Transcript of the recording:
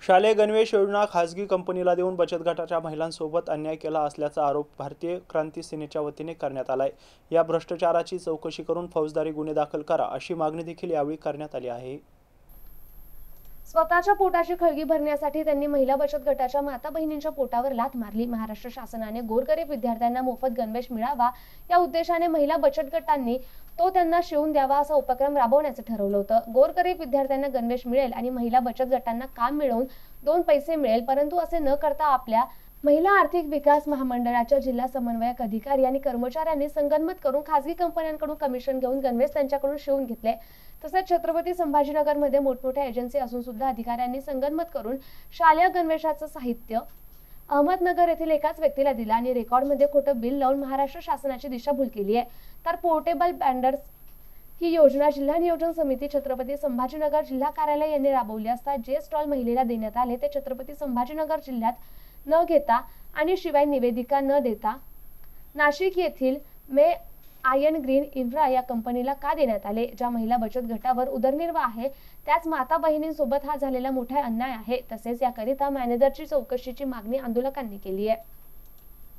शालेय गणवेश योजना खासगी कंपनीला देऊन बचत गटाच्या महिलांसोबत अन्याय केला असल्याचा आरोप भारतीय क्रांती सेनेच्या वतीने करण्यात आलाय। या भ्रष्टाचाराची चौकशी करून फौजदारी गुन्हे दाखल करा अशी मागणी देखील यावेळी करण्यात आली आहे। स्वतःच्या पोटाची खळगी भरण्यासाठी त्यांनी महिला बचत गटाच्या माता बहिणींच्या पोटावर लाथ मारली। महाराष्ट्र शासनाने गोरगरीब विद्यार्थ्यांना मोफत गणवेश मिळावा या उद्देशाने महिला बचत गटांनी तो त्यांना शिवून द्यावा असा उपक्रम राबवण्याचं ठरवलं होतं। गोरगरीब विद्यार्थ्यांना गणवेश मिळेल आणि महिला बचत गटांना काम मिळवून 2 पैसे मिळेल, परंतु असे न करता आपल्या महिला आर्थिक विकास महामंडळाच्या जिल्हा समन्वयक अधिकारी आणि कर्मचाऱ्यांनी संगनमत करून खासगी कंपन्यांकडून कमिशन घेऊन गणवेश त्यांच्याकडून शिवून घेतले। तसेच छत्रपती संभाजीनगरमध्ये मोठमोठ्या एजन्सी असून सुद्धा अधिकाऱ्यांनी संगनमत करून शालेय गणवेशाचं साहित्य अहमदनगर येथील एकाच व्यक्तीला दिला आणि रेकॉर्डमध्ये खोटं बिल लावून महाराष्ट्र शासनाची दिशाभूल केली आहे। तर पोर्टेबल बँडर्स ही योजना जिल्हा नियोजन समिती छत्रपती संभाजीनगर जिल्हा कार्यालय यांनी राबवली असता जे स्टॉल महिलेला देण्यात आले ते छत्रपती संभाजीनगर जिल्ह्यात न घेता आणि शिवाय निवेदिका न देता नाशिक येथील मे आयन ग्रीन इन्फ्रा या कंपनीला का देण्यात आले। ज्या महिला बचत गटावर उदरनिर्वाह आहे त्याच माता बहिणींसोबत हा झालेला मोठा अन्याय आहे। तसेच याकरिता मॅनेजरची चौकशीची मागणी आंदोलकांनी केली आहे।